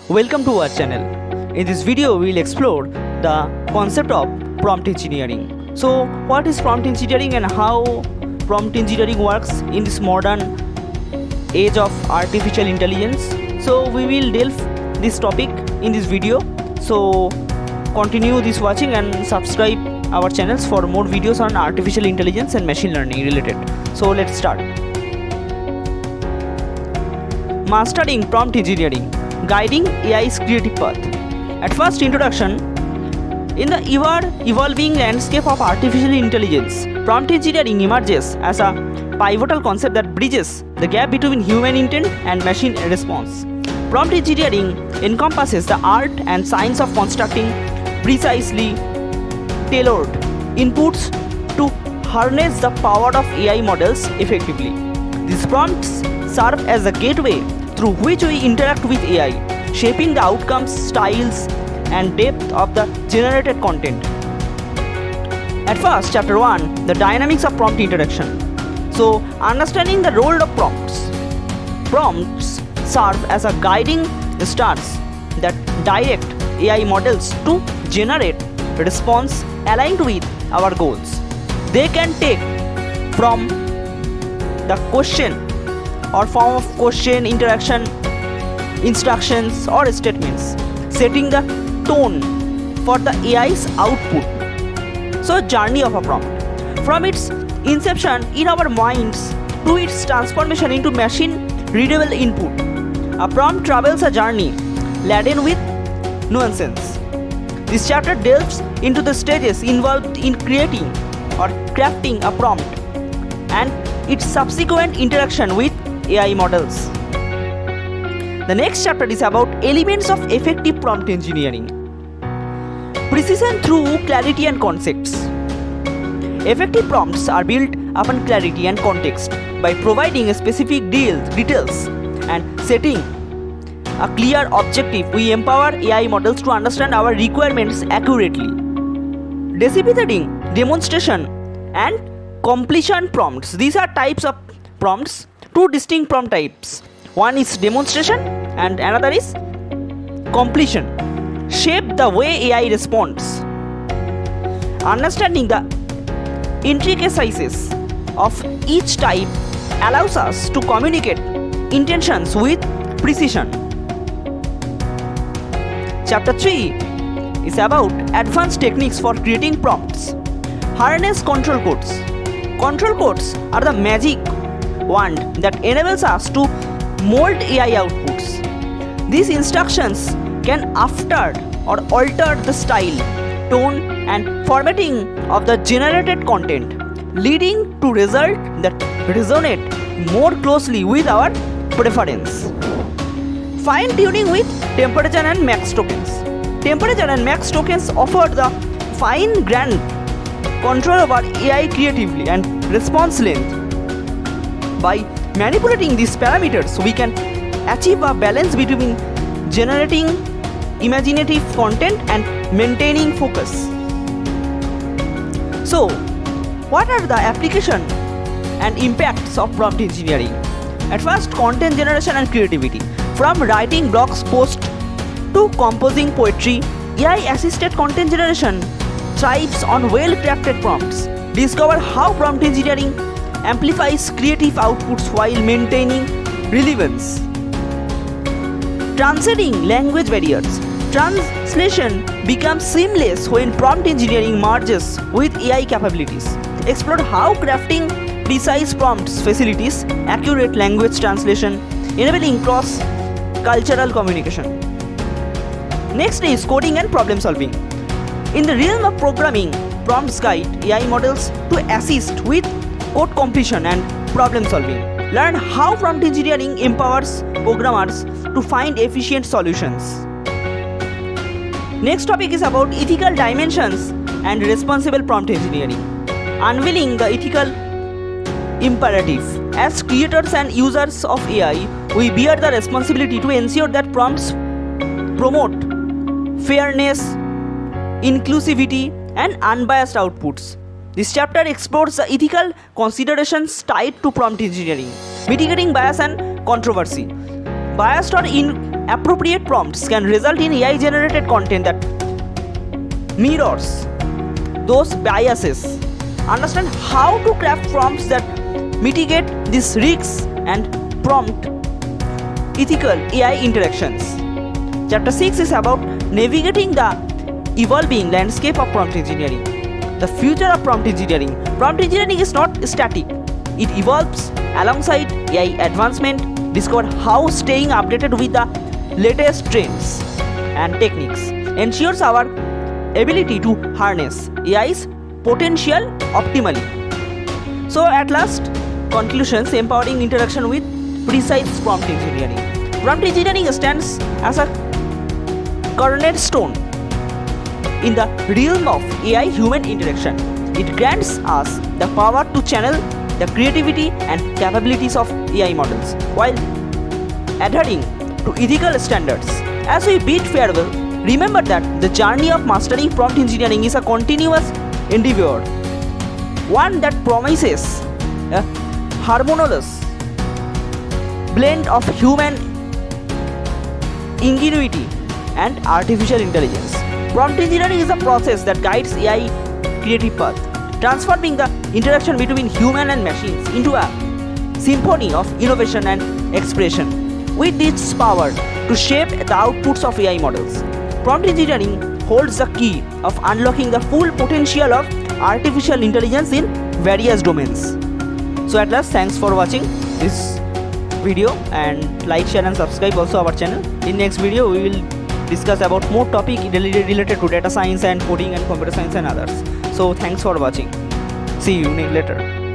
Welcome to our channel. In this video, we will explore the concept of prompt engineering. So, what is prompt engineering and how prompt engineering works in this modern age of artificial intelligence? So, we will delve this topic in this video. So, continue this watching and subscribe our channels for more videos on artificial intelligence and machine learning related. So, let's start. Mastering prompt engineering, guiding AI's creative path. At first introduction, in the evolving landscape of artificial intelligence, prompt engineering emerges as a pivotal concept that bridges the gap between human intent and machine response. Prompt engineering encompasses the art and science of constructing precisely tailored inputs to harness the power of AI models effectively. These prompts serve as a gateway through which we interact with AI, shaping the outcomes, styles, and depth of the generated content. At first, chapter 1, the dynamics of prompt interaction. So, understanding the role of prompts. Prompts serve as a guiding stars that direct AI models to generate response aligned with our goals. They can take from the question or form of question, interaction, instructions or statements, setting the tone for the AI's output. So, journey of a prompt. From its inception in our minds to its transformation into machine readable input, a prompt travels a journey laden with nuances. This chapter delves into the stages involved in creating or crafting a prompt and its subsequent interaction with AI models. The next chapter is about elements of effective prompt engineering. Precision through clarity and context. Effective prompts are built upon clarity and context by providing specific details and setting a clear objective. We empower AI models to understand our requirements accurately. Decipheting, demonstration, and completion prompts. These are types of prompts, two distinct prompt types. One is demonstration and another is completion. Shape the way AI responds. Understanding the intricacies of each type allows us to communicate intentions with precision. Chapter 3 is about advanced techniques for creating prompts. Harness control codes. Control codes are the magic wand that enables us to mold AI outputs. These instructions can alter the style, tone, and formatting of the generated content, leading to results that resonate more closely with our preference. Fine-tuning with temperature and max tokens. Temperature and max tokens offer the fine-grained control over AI creatively and response length. By manipulating these parameters, we can achieve a balance between generating imaginative content and maintaining focus. So, what are the application and impacts of prompt engineering? At first, content generation and creativity. From writing blog posts to composing poetry, AI-assisted content generation thrives on well-crafted prompts. Discover how prompt engineering amplifies creative outputs while maintaining relevance. Transcending language barriers. Translation becomes seamless when prompt engineering merges with AI capabilities. Explore how crafting precise prompts facilitates accurate language translation, enabling cross-cultural communication. Next is coding and problem solving. In the realm of programming, prompts guide AI models to assist with code completion and problem solving. Learn how prompt engineering empowers programmers to find efficient solutions. Next topic is about ethical dimensions and responsible prompt engineering. Unveiling the ethical imperative. As creators and users of AI, we bear the responsibility to ensure that prompts promote fairness, inclusivity, and unbiased outputs. This chapter explores the ethical considerations tied to prompt engineering, mitigating bias and controversy. Biased or appropriate prompts can result in AI generated content that mirrors those biases. Understand how to craft prompts that mitigate these risks and prompt ethical AI interactions. Chapter 6 is about navigating the evolving landscape of prompt engineering. The future of prompt engineering. Prompt engineering is not static. It evolves alongside AI advancement. Discover how staying updated with the latest trends and techniques ensures our ability to harness AI's potential optimally. So at last, conclusions: empowering interaction with precise prompt engineering. Prompt engineering stands as a cornerstone in the realm of AI-human interaction. It grants us the power to channel the creativity and capabilities of AI models while adhering to ethical standards. As we bid farewell, remember that the journey of mastering prompt engineering is a continuous endeavor, one that promises a harmonious blend of human ingenuity and artificial intelligence. Prompt engineering is a process that guides AI creative path, transforming the interaction between human and machines into a symphony of innovation and expression. With this power to shape the outputs of AI models, prompt engineering holds the key of unlocking the full potential of artificial intelligence in various domains. So at last, thanks for watching this video, and like, share and subscribe also our channel. In next video we will discuss about more topic related to data science and coding and computer science and others. So thanks for watching. See you later.